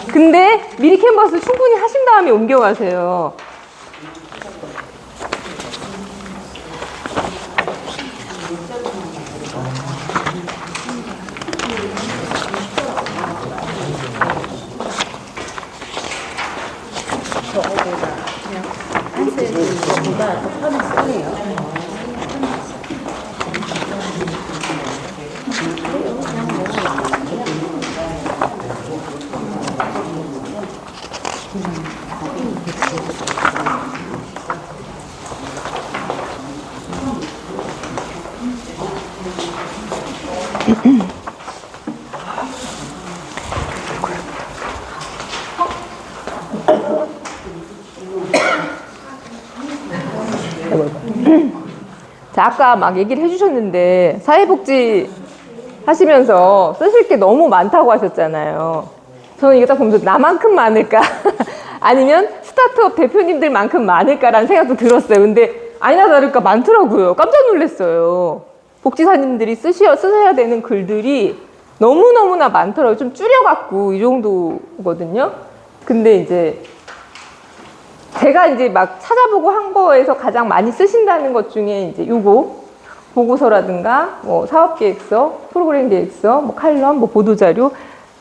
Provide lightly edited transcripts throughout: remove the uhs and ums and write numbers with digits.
근데 미리 캔버스 충분히 하신 다음에 옮겨가세요. 한세보다 더 편이 쓰네요. 자, 아까 막 얘기를 해주셨는데 사회복지 하시면서 쓰실 게 너무 많다고 하셨잖아요. 저는 이거 딱 보면서 나만큼 많을까? 아니면 스타트업 대표님들만큼 많을까라는 생각도 들었어요. 근데 아니나 다를까 많더라고요. 깜짝 놀랐어요. 복지사님들이 쓰셔야 되는 글들이 너무너무나 많더라고요. 좀 줄여갖고 이 정도거든요. 근데 이제 제가 이제 막 찾아보고 한 거에서 가장 많이 쓰신다는 것 중에 이제 요거 보고서라든가 뭐 사업계획서, 프로그램 계획서, 뭐 칼럼, 뭐 보도자료.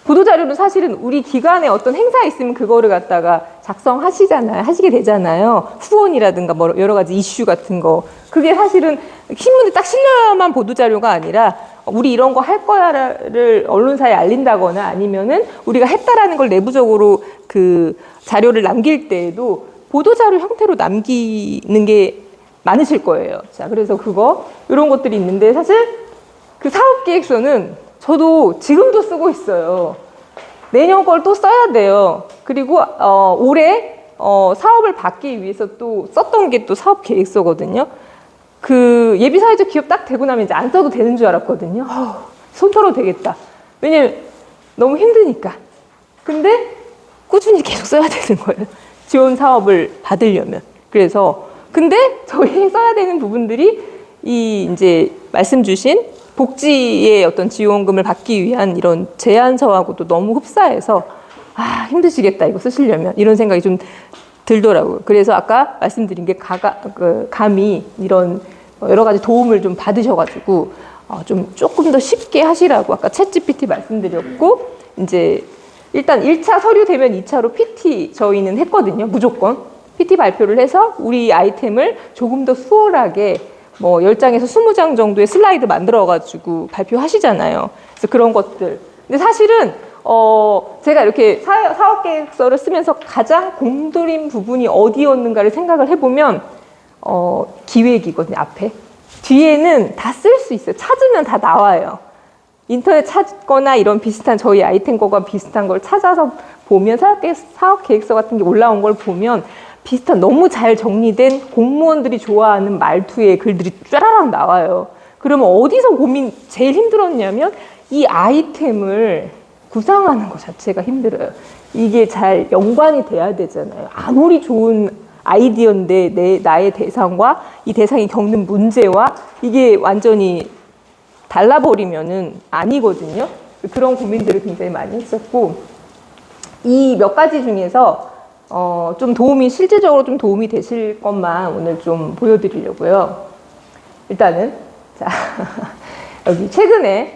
보도자료는 사실은 우리 기관에 어떤 행사 있으면 그거를 갖다가 작성하시잖아요. 하시게 되잖아요. 후원이라든가 뭐 여러 가지 이슈 같은 거. 그게 사실은 신문에 딱 실려야만 보도자료가 아니라 우리 이런 거 할 거야를 언론사에 알린다거나 아니면은 우리가 했다라는 걸 내부적으로 그 자료를 남길 때에도 보도자료 형태로 남기는 게 많으실 거예요. 자, 그래서 이런 것들이 있는데 사실 그 사업계획서는 저도 지금도 쓰고 있어요. 내년 걸 또 써야 돼요. 그리고 올해 사업을 받기 위해서 또 썼던 게 또 사업계획서거든요. 그 예비사회적 기업 딱 되고 나면 이제 안 써도 되는 줄 알았거든요. 손 털어도 되겠다. 왜냐면 너무 힘드니까. 근데 꾸준히 계속 써야 되는 거예요. 지원 사업을 받으려면. 그래서 근데 저희 써야 되는 부분들이 이 이제 말씀 주신 복지의 어떤 지원금을 받기 위한 이런 제안서하고도 너무 흡사해서 힘드시겠다 이거 쓰시려면 이런 생각이 좀 들더라고요. 그래서 아까 말씀드린 게 감히 이런 여러 가지 도움을 좀 받으셔가지고 좀 조금 더 쉽게 하시라고 아까 챗GPT 말씀드렸고 이제 일단 1차 서류 되면 2차로 PT 저희는 했거든요. 무조건. PT 발표를 해서 우리 아이템을 조금 더 수월하게 뭐 10장에서 20장 정도의 슬라이드 만들어가지고 발표하시잖아요. 그래서 그런 것들. 근데 사실은, 제가 이렇게 사업계획서를 쓰면서 가장 공들인 부분이 어디였는가를 생각을 해보면, 기획이거든요, 앞에. 뒤에는 다 쓸 수 있어요. 찾으면 다 나와요. 인터넷 찾거나 이런 비슷한 저희 아이템 거가 비슷한 걸 찾아서 보면 사업계획서 같은 게 올라온 걸 보면 비슷한 너무 잘 정리된 공무원들이 좋아하는 말투의 글들이 쫘라락 나와요. 그러면 어디서 제일 힘들었냐면 이 아이템을 구상하는 것 자체가 힘들어요. 이게 잘 연관이 돼야 되잖아요. 아무리 좋은 아이디어인데 나의 대상과 이 대상이 겪는 문제와 이게 완전히 달라버리면은 아니거든요. 그런 고민들을 굉장히 많이 했었고 이 몇 가지 중에서 좀 실질적으로 좀 도움이 되실 것만 오늘 좀 보여드리려고요. 일단은 자 여기 최근은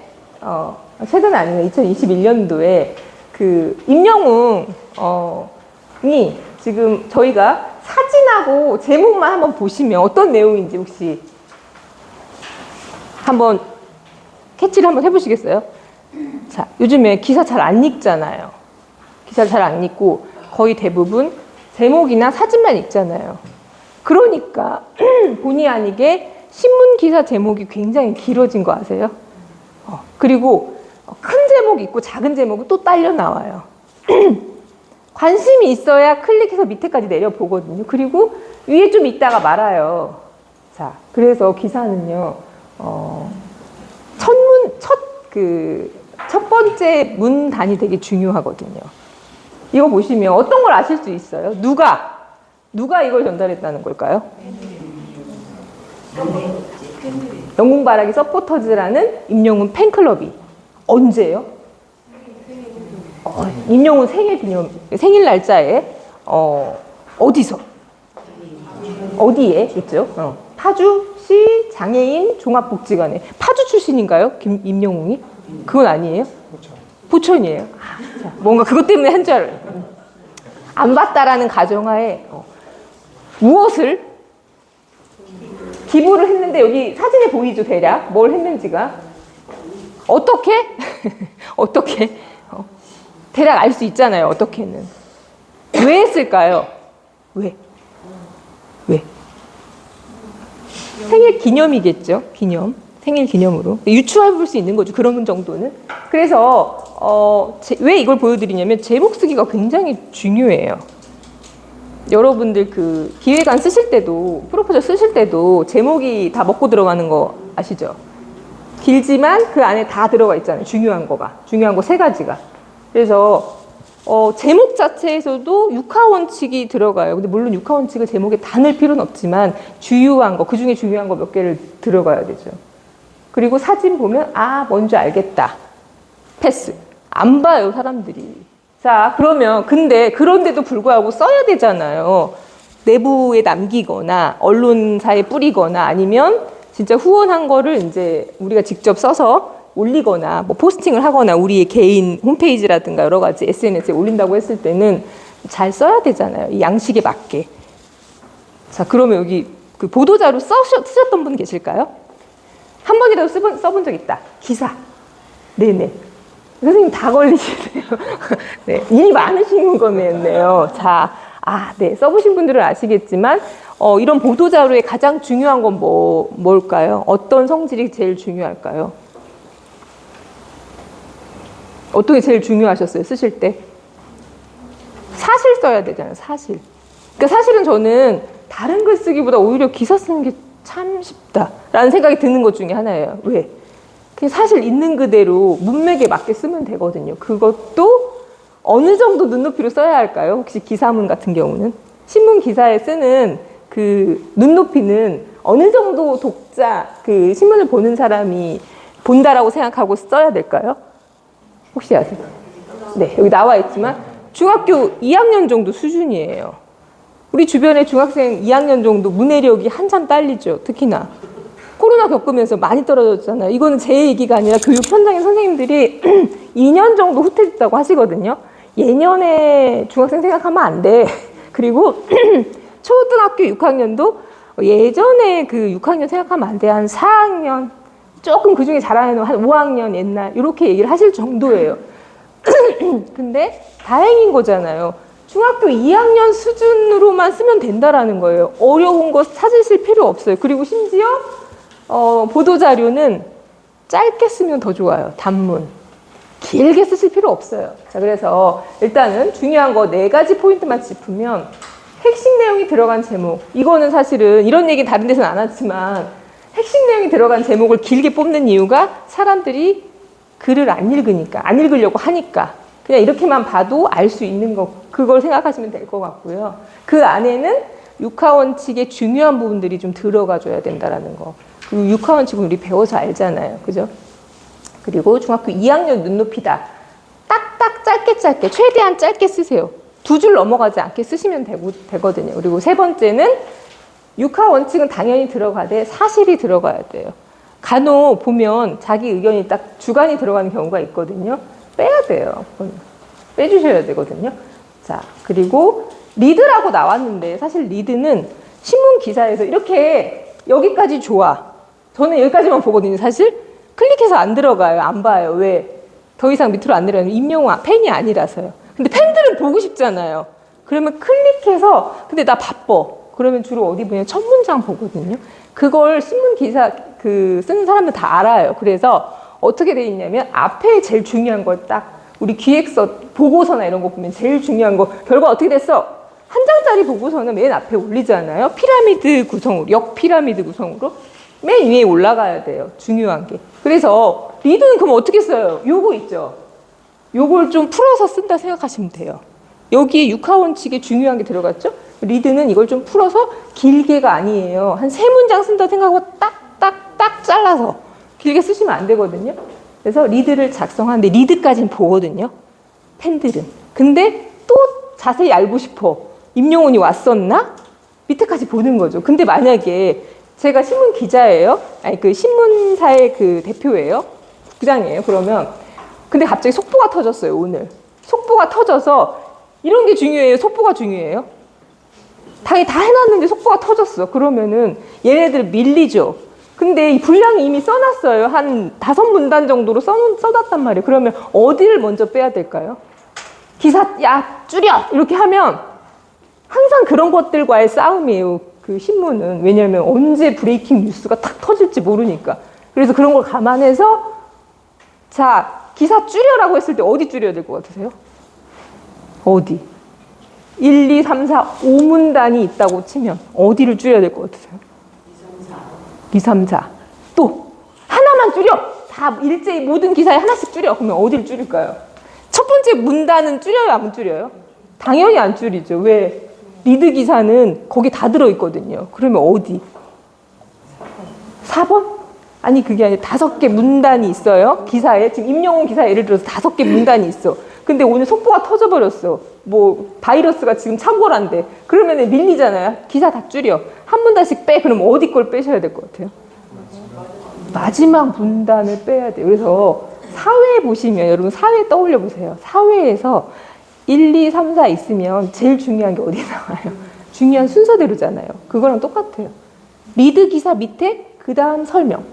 아니고 2021년도에 그 임영웅이 지금 저희가 사진하고 제목만 한번 보시면 어떤 내용인지 혹시 한번 캐치를 한번 해보시겠어요? 자, 요즘에 기사 잘 안 읽잖아요. 기사 잘 안 읽고 거의 대부분 제목이나 사진만 읽잖아요. 그러니까 본의 아니게 신문 기사 제목이 굉장히 길어진 거 아세요? 그리고 큰 제목이 있고 작은 제목이 또 딸려 나와요. 관심이 있어야 클릭해서 밑에까지 내려보거든요. 그리고 위에 좀 있다가 말아요. 자, 그래서 기사는요, 첫 번째 문단이 되게 중요하거든요. 이거 보시면 어떤 걸 아실 수 있어요? 누가 이걸 전달했다는 걸까요? 영웅바라기 서포터즈라는 임영웅 팬클럽이 언제요? 임영웅 생일 날짜에 어디서? 어디에 있죠? 파주시 장애인 종합복지관에. 파주 출신인가요? 임영웅이? 그건 아니에요? 부천이에요. 자, 뭔가 그것 때문에 한 줄 알아요. 안 봤다라는 가정하에 무엇을 기부를 했는데 여기 사진에 보이죠, 대략 뭘 했는지가. 어떻게? 어떻게? 대략 알 수 있잖아요, 어떻게는. 왜 했을까요? 왜? 생일 기념이겠죠, 기념. 생일 기념으로 유추해 볼 수 있는 거죠, 그런 정도는. 그래서 왜 이걸 보여드리냐면 제목 쓰기가 굉장히 중요해요. 여러분들 그 기획안 쓰실 때도, 프로포절 쓰실 때도 제목이 다 먹고 들어가는 거 아시죠? 길지만 그 안에 다 들어가 있잖아요, 중요한 거 3가지가. 그래서 제목 자체에서도 육하원칙이 들어가요. 근데 물론 육하원칙을 제목에 다 넣을 필요는 없지만 주요한 거, 그 중에 중요한 거 몇 개를 들어가야 되죠. 그리고 사진 보면 뭔지 알겠다. 패스. 안 봐요, 사람들이. 자, 그러면 근데 그런데도 불구하고 써야 되잖아요. 내부에 남기거나 언론사에 뿌리거나 아니면 진짜 후원한 거를 이제 우리가 직접 써서 올리거나 뭐 포스팅을 하거나 우리의 개인 홈페이지라든가 여러 가지 SNS에 올린다고 했을 때는 잘 써야 되잖아요, 이 양식에 맞게. 자, 그러면 여기 그 보도자료 쓰셨던 분 계실까요? 한 번이라도 써본 적 있다. 기사. 네네. 선생님 다 걸리시네요. 네, 일이 많으신 거네요. 자, 네, 써보신 분들은 아시겠지만 이런 보도자료의 가장 중요한 건 뭘까요? 어떤 성질이 제일 중요할까요? 어떤 게 제일 중요하셨어요, 쓰실 때? 사실 써야 되잖아요, 사실. 그러니까 사실은 저는 다른 글 쓰기보다 오히려 기사 쓰는 게 참 쉽다라는 생각이 드는 것 중에 하나예요. 왜? 그냥 사실 있는 그대로 문맥에 맞게 쓰면 되거든요. 그것도 어느 정도 눈높이로 써야 할까요? 혹시 기사문 같은 경우는? 신문 기사에 쓰는 그 눈높이는 어느 정도 독자, 그 신문을 보는 사람이 본다라고 생각하고 써야 될까요? 혹시 아세요? 네, 여기 나와 있지만 중학교 2학년 정도 수준이에요. 우리 주변에 중학생 2학년 정도 문해력이 한참 딸리죠, 특히나. 코로나 겪으면서 많이 떨어졌잖아요. 이거는 제 얘기가 아니라 교육 현장의 선생님들이 2년 정도 후퇴했다고 하시거든요. 예년에 중학생 생각하면 안 돼. 그리고 초등학교 6학년도 예전에 그 6학년 생각하면 안 돼. 한 4학년, 조금 그 중에 잘하는 한 5학년 옛날, 이렇게 얘기를 하실 정도예요. 근데 다행인 거잖아요. 중학교 2학년 수준으로만 쓰면 된다라는 거예요. 어려운 거 찾으실 필요 없어요. 그리고 심지어 보도자료는 짧게 쓰면 더 좋아요. 단문. 길게 쓰실 필요 없어요. 자, 그래서 일단은 중요한 거 4가지 포인트만 짚으면 핵심 내용이 들어간 제목. 이거는 사실은 이런 얘기 다른 데서는 안 하지만 핵심 내용이 들어간 제목을 길게 뽑는 이유가 사람들이 글을 안 읽으니까, 안 읽으려고 하니까. 그냥 이렇게만 봐도 알 수 있는 거, 그걸 생각하시면 될 것 같고요. 그 안에는 육하원칙의 중요한 부분들이 좀 들어가줘야 된다라는 거. 그리고 육하원칙은 우리 배워서 알잖아요. 그죠? 그리고 중학교 2학년 눈높이다. 딱딱 짧게 최대한 짧게 쓰세요. 2줄 넘어가지 않게 쓰시면 되거든요. 그리고 3번째는 육하원칙은 당연히 들어가되 사실이 들어가야 돼요. 간혹 보면 자기 의견이 딱 주관이 들어가는 경우가 있거든요. 빼야 돼요. 빼주셔야 되거든요. 자, 그리고 리드라고 나왔는데 사실 리드는 신문 기사에서 이렇게 여기까지 좋아. 저는 여기까지만 보거든요. 사실 클릭해서 안 들어가요. 안 봐요. 왜? 더 이상 밑으로 안 내려가요. 임영웅 팬이 아니라서요. 근데 팬들은 보고 싶잖아요. 그러면 클릭해서 근데 나 바빠. 그러면 주로 어디 보면 첫 문장 보거든요. 그걸 신문 기사 쓰는 사람들 다 알아요. 그래서 어떻게 돼 있냐면 앞에 제일 중요한 걸 딱 우리 기획서 보고서나 이런 거 보면 제일 중요한 거 결과 어떻게 됐어? 한 장짜리 보고서는 맨 앞에 올리잖아요. 피라미드 구성으로, 역 피라미드 구성으로 맨 위에 올라가야 돼요. 중요한 게. 그래서 리드는 그럼 어떻게 써요? 요거 있죠. 요걸 좀 풀어서 쓴다 생각하시면 돼요. 여기에 육하원칙에 중요한 게 들어갔죠? 리드는 이걸 좀 풀어서 길게가 아니에요. 한 3문장 쓴다 생각하고 딱 잘라서 길게 쓰시면 안 되거든요. 그래서 리드를 작성하는데 리드까지는 보거든요. 팬들은. 근데 또 자세히 알고 싶어. 임영웅이 왔었나? 밑에까지 보는 거죠. 근데 만약에 제가 신문 기자예요. 아니 그 신문사의 그 대표예요. 부장이에요. 그러면 근데 갑자기 속보가 터졌어요. 오늘 속보가 터져서 이런 게 중요해요. 속보가 중요해요. 당연히 다 해놨는데 속보가 터졌어. 그러면은 얘네들 밀리죠. 근데 이 분량이 이미 써놨어요. 한 5문단 정도로 써놨단 말이에요. 그러면 어디를 먼저 빼야 될까요? 기사 야 줄여 이렇게 하면 항상 그런 것들과의 싸움이에요. 그 신문은. 왜냐하면 언제 브레이킹 뉴스가 탁 터질지 모르니까. 그래서 그런 걸 감안해서 자 기사 줄여라고 했을 때 어디 줄여야 될 것 같으세요? 어디? 1, 2, 3, 4, 5문단이 있다고 치면 어디를 줄여야 될 것 같으세요? 2, 3, 4. 또 하나만 줄여. 다 일제히 모든 기사에 하나씩 줄여. 그러면 어디를 줄일까요? 첫 번째 문단은 줄여요, 안 줄여요? 당연히 안 줄이죠. 왜? 리드 기사는 거기 다 들어있거든요. 그러면 어디? 4번? 아니 그게 아니라 5개 문단이 있어요. 기사에. 지금 임영웅 기사 예를 들어서 5개 문단이 있어. 근데 오늘 속보가 터져버렸어. 뭐 바이러스가 지금 창궐한데. 그러면 밀리잖아요. 기사 다 줄여. 한 문단씩 빼. 그럼 어디 걸 빼셔야 될 것 같아요? 마지막 문단을 빼야 돼요. 그래서 사회 보시면 여러분 사회 떠올려 보세요. 사회에서 1, 2, 3, 4 있으면 제일 중요한 게 어디 나와요? 중요한 순서대로잖아요. 그거랑 똑같아요. 리드 기사 밑에 그 다음 설명.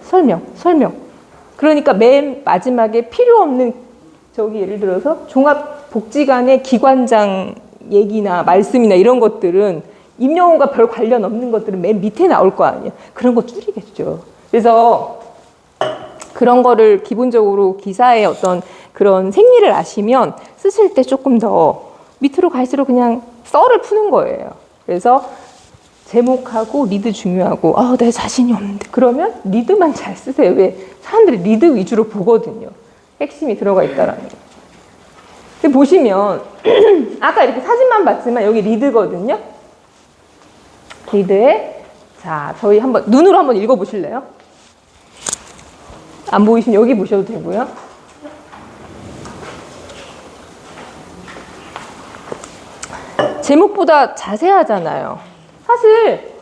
그러니까 맨 마지막에 필요 없는 저기 예를 들어서 종합복지관의 기관장 얘기나 말씀이나 이런 것들은 임영웅과 별 관련 없는 것들은 맨 밑에 나올 거 아니에요. 그런 거 줄이겠죠. 그래서 그런 거를 기본적으로 기사의 어떤 그런 생리를 아시면 쓰실 때 조금 더 밑으로 갈수록 그냥 썰을 푸는 거예요. 그래서 제목하고 리드 중요하고 내 자신이 없는데 그러면 리드만 잘 쓰세요. 왜? 사람들이 리드 위주로 보거든요. 핵심이 들어가 있다라는 거. 근데 보시면 아까 이렇게 사진만 봤지만 여기 리드거든요. 리드에 자 저희 한번 눈으로 한번 읽어보실래요? 안 보이시면 여기 보셔도 되고요. 제목보다 자세하잖아요. 사실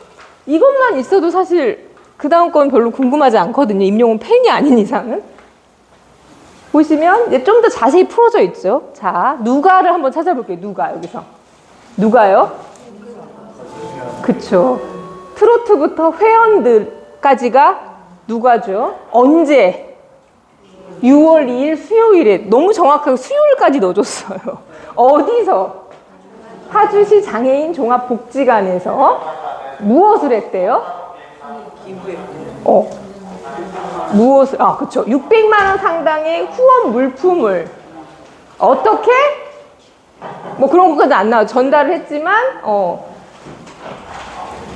이것만 있어도 사실 그 다음 건 별로 궁금하지 않거든요. 임영웅 팬이 아닌 이상은. 보시면 좀 더 자세히 풀어져 있죠. 자, 누가를 한번 찾아볼게요. 누가 여기서. 누가요? 그쵸. 트로트부터 회원들까지가 누가죠? 언제? 6월 2일 수요일에. 너무 정확하게 수요일까지 넣어줬어요. 어디서? 파주시 장애인 종합복지관에서 무엇을 했대요? 무엇을? 그쵸. 600만 원 상당의 후원 물품을 어떻게? 뭐 그런 것까지 안 나와요. 전달을 했지만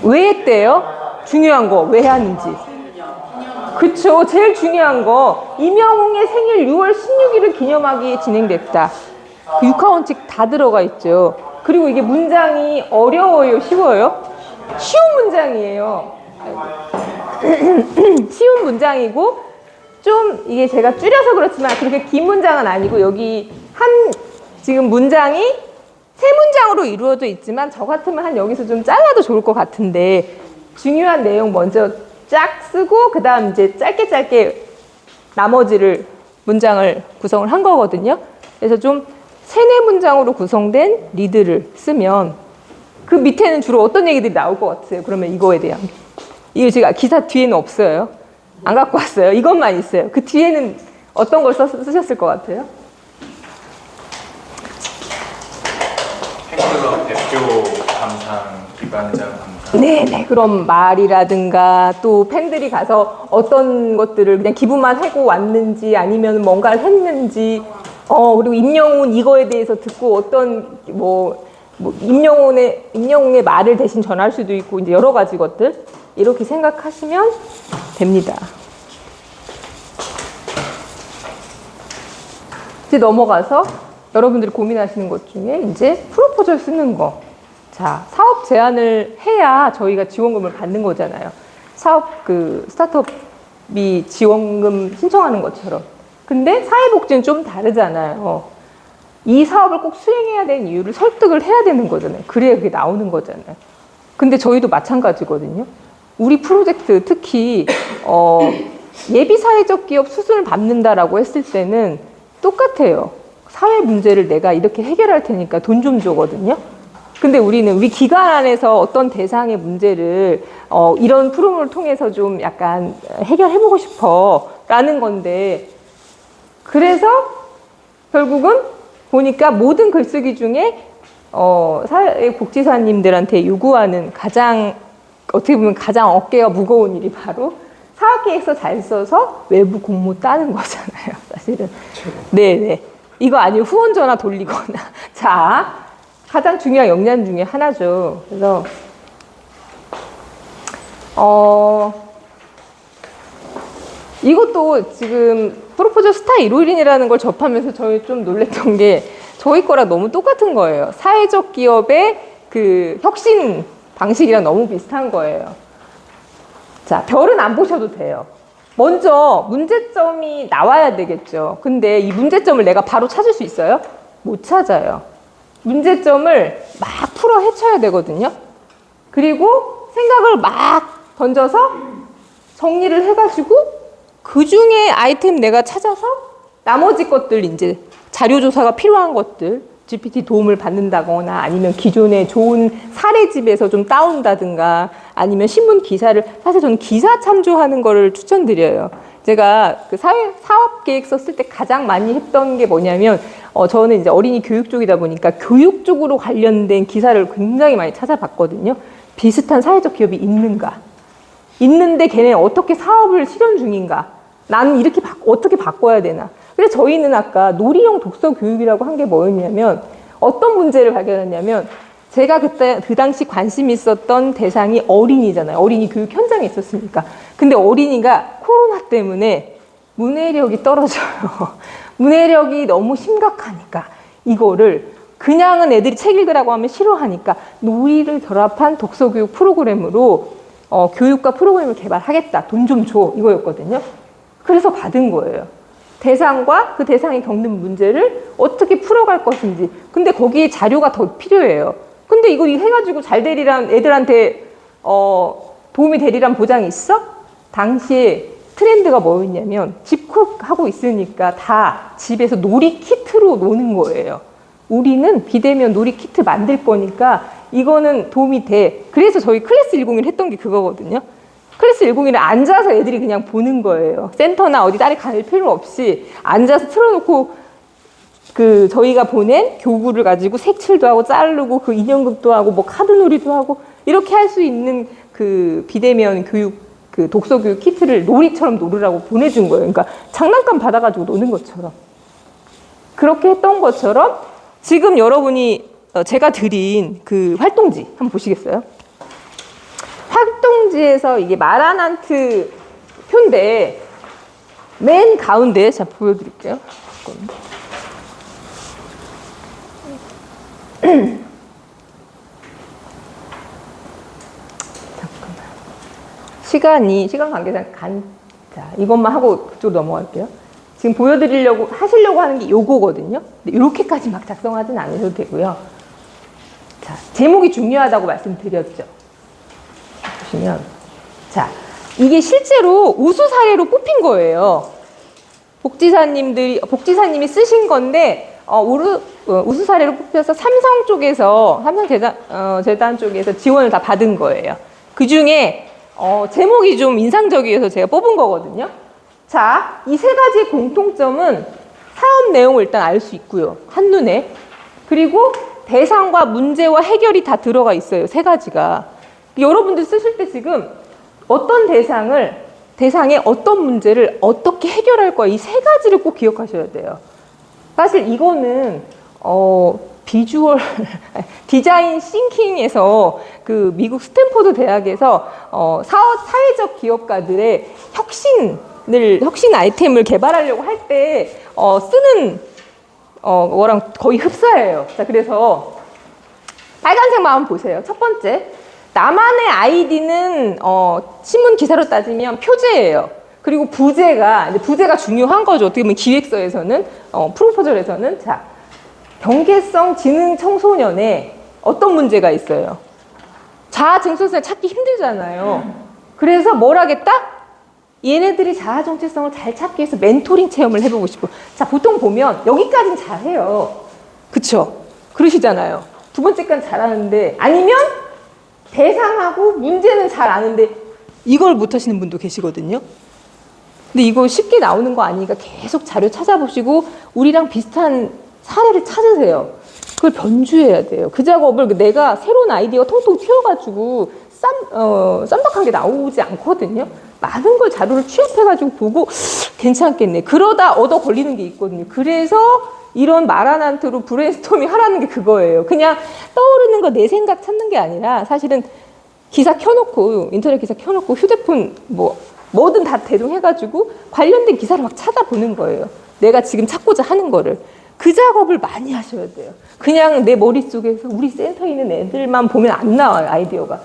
왜 했대요? 중요한 거 왜 하는지. 그쵸. 제일 중요한 거 임영웅의 생일 6월 16일을 기념하기에 진행됐다. 그 육하원칙 다 들어가 있죠. 그리고 이게 문장이 어려워요? 쉬워요? 쉬운 문장이에요. 쉬운 문장이고 좀 이게 제가 줄여서 그렇지만 그렇게 긴 문장은 아니고 여기 지금 문장이 3문장으로 이루어져 있지만 저 같으면 한 여기서 좀 잘라도 좋을 것 같은데 중요한 내용 먼저 쫙 쓰고 그 다음 이제 짧게 나머지를 문장을 구성을 한 거거든요. 그래서 좀 3-4문장으로 구성된 리드를 쓰면 그 밑에는 주로 어떤 얘기들이 나올 것 같아요? 그러면 이거에 대한. 이거 제가 기사 뒤에는 없어요. 안 갖고 왔어요. 이것만 있어요. 그 뒤에는 어떤 걸 쓰셨을 것 같아요? 팬클럽 대표 감상, 기관장 감상. 네네. 그럼 말이라든가 또 팬들이 가서 어떤 것들을 그냥 기부만 하고 왔는지 아니면 뭔가를 했는지 그리고 임영웅 이거에 대해서 듣고 어떤 임영웅의 말을 대신 전할 수도 있고 이제 여러 가지 것들 이렇게 생각하시면 됩니다. 이제 넘어가서 여러분들이 고민하시는 것 중에 이제 프로포절 쓰는 거. 자, 사업 제안을 해야 저희가 지원금을 받는 거잖아요. 사업 스타트업이 지원금 신청하는 것처럼. 근데 사회복지는 좀 다르잖아요. 이 사업을 꼭 수행해야 되는 이유를 설득을 해야 되는 거잖아요. 그래야 그게 나오는 거잖아요. 근데 저희도 마찬가지거든요. 우리 프로젝트 특히 예비 사회적 기업 수순을 밟는다라고 했을 때는 똑같아요. 사회 문제를 내가 이렇게 해결할 테니까 돈 좀 줘거든요. 근데 우리 기관 안에서 어떤 대상의 문제를 이런 프로그램을 통해서 좀 약간 해결해보고 싶어 라는 건데, 그래서 결국은 보니까 모든 글쓰기 중에 사회복지사님들한테 요구하는 어떻게 보면 가장 어깨가 무거운 일이 바로 사업계획서 잘 써서 외부 공모 따는 거잖아요, 사실은. 네네. 이거 아니면 후원 전화 돌리거나. 자, 가장 중요한 역량 중에 하나죠. 그래서, 이것도 지금 프로포저 스타 151이라는 걸 접하면서 저희 좀 놀랬던 게 저희 거랑 너무 똑같은 거예요. 사회적 기업의 그 혁신 방식이랑 너무 비슷한 거예요. 자, 별은 안 보셔도 돼요. 먼저 문제점이 나와야 되겠죠. 근데 이 문제점을 내가 바로 찾을 수 있어요? 못 찾아요. 문제점을 막 풀어 헤쳐야 되거든요. 그리고 생각을 막 던져서 정리를 해가지고 그 중에 아이템 내가 찾아서 나머지 것들 이제 자료조사가 필요한 것들, GPT 도움을 받는다거나 아니면 기존의 좋은 사례집에서 좀 따온다든가 아니면 신문 기사를, 사실 저는 기사 참조하는 거를 추천드려요. 제가 그 사업 계획 썼을 때 가장 많이 했던 게 뭐냐면, 저는 이제 어린이 교육 쪽이다 보니까 교육 쪽으로 관련된 기사를 굉장히 많이 찾아봤거든요. 비슷한 사회적 기업이 있는가? 있는데 걔네 어떻게 사업을 실현 중인가? 나는 이렇게 어떻게 바꿔야 되나? 그래서 저희는 아까 놀이형 독서 교육이라고 한 게 뭐였냐면, 어떤 문제를 발견했냐면, 제가 그 당시 관심 있었던 대상이 어린이잖아요. 어린이 교육 현장에 있었으니까. 근데 어린이가 코로나 때문에 문해력이 떨어져요. 문해력이 너무 심각하니까 이거를 그냥은 애들이 책 읽으라고 하면 싫어하니까 놀이를 결합한 독서교육 프로그램으로 교육과 프로그램을 개발하겠다. 돈 좀 줘. 이거였거든요. 그래서 받은 거예요. 대상과 그 대상이 겪는 문제를 어떻게 풀어갈 것인지. 근데 거기에 자료가 더 필요해요. 근데 이거 해가지고 잘 되리란 애들한테 도움이 되리란 보장이 있어? 당시에 트렌드가 뭐였냐면 집콕하고 있으니까 다 집에서 놀이 키트로 노는 거예요. 우리는 비대면 놀이 키트 만들 거니까 이거는 도움이 돼. 그래서 저희 클래스 101 했던 게 그거거든요. 클래스 101을 앉아서 애들이 그냥 보는 거예요. 센터나 어디 딸이 갈 필요 없이 앉아서 틀어놓고 그 저희가 보낸 교구를 가지고 색칠도 하고 자르고 그 인형극도 하고 뭐 카드놀이도 하고 이렇게 할 수 있는 그 비대면 교육 그 독서 교육 키트를 놀이처럼 놀으라고 보내준 거예요. 그러니까 장난감 받아가지고 노는 것처럼. 그렇게 했던 것처럼 지금 여러분이 제가 드린 그 활동지 한번 보시겠어요? 활동지에서 이게 마라난트 표인데 맨 가운데 자 보여드릴게요. 잠깐만. 시간 관계상 자, 이것만 하고 그쪽으로 넘어갈게요. 지금 하시려고 하는 게 요거거든요. 근데 이렇게까지 막 작성하진 않으셔도 되고요. 자, 제목이 중요하다고 말씀드렸죠. 보시면. 자, 이게 실제로 우수 사례로 뽑힌 거예요. 복지사님이 쓰신 건데, 우수 사례로 뽑혀서 삼성재단 쪽에서 지원을 다 받은 거예요. 그 중에, 제목이 좀 인상적이어서 제가 뽑은 거거든요. 자, 이 세 가지의 공통점은 사업 내용을 일단 알 수 있고요. 한눈에. 그리고 대상과 문제와 해결이 다 들어가 있어요. 세 가지가. 여러분들 쓰실 때 지금 어떤 대상의 어떤 문제를 어떻게 해결할 거야. 이 세 가지를 꼭 기억하셔야 돼요. 사실 이거는, 비주얼, 디자인 싱킹에서 그 미국 스탠포드 대학에서 사회적 기업가들의 혁신 아이템을 개발하려고 할 때 쓰는 거랑 거의 흡사해요. 자, 그래서 빨간색만 한번 보세요. 첫 번째, 나만의 아이디는 신문 기사로 따지면 표제예요. 그리고 부제가 중요한 거죠. 어떻게 보면 기획서에서는, 프로포절에서는. 자, 경계성 지능 청소년에 어떤 문제가 있어요? 자아 정체성을 찾기 힘들잖아요. 그래서 뭘 하겠다? 얘네들이 자아 정체성을 잘 찾기 위해서 멘토링 체험을 해보고 싶어. 자, 보통 보면 여기까지는 잘해요. 그쵸? 그러시잖아요. 두 번째까지 잘하는데, 아니면 대상하고 문제는 잘 아는데 이걸 못하시는 분도 계시거든요. 근데 이거 쉽게 나오는 거 아니니까 계속 자료 찾아보시고 우리랑 비슷한 사례를 찾으세요. 그걸 변주해야 돼요. 그 작업을 내가 새로운 아이디어가 통통 튀어가지고 쌈박한 게 나오지 않거든요. 많은 걸 자료를 취합해가지고 보고 괜찮겠네. 그러다 얻어 걸리는 게 있거든요. 그래서 이런 마라난트로 브레인스토밍 하라는 게 그거예요. 그냥 떠오르는 거 내 생각 찾는 게 아니라 사실은 기사 켜놓고 인터넷 기사 켜놓고 휴대폰 뭐든 다 대동해가지고 관련된 기사를 막 찾아보는 거예요. 내가 지금 찾고자 하는 거를. 그 작업을 많이 하셔야 돼요. 그냥 내 머릿속에서 우리 센터에 있는 애들만 보면 안 나와요, 아이디어가.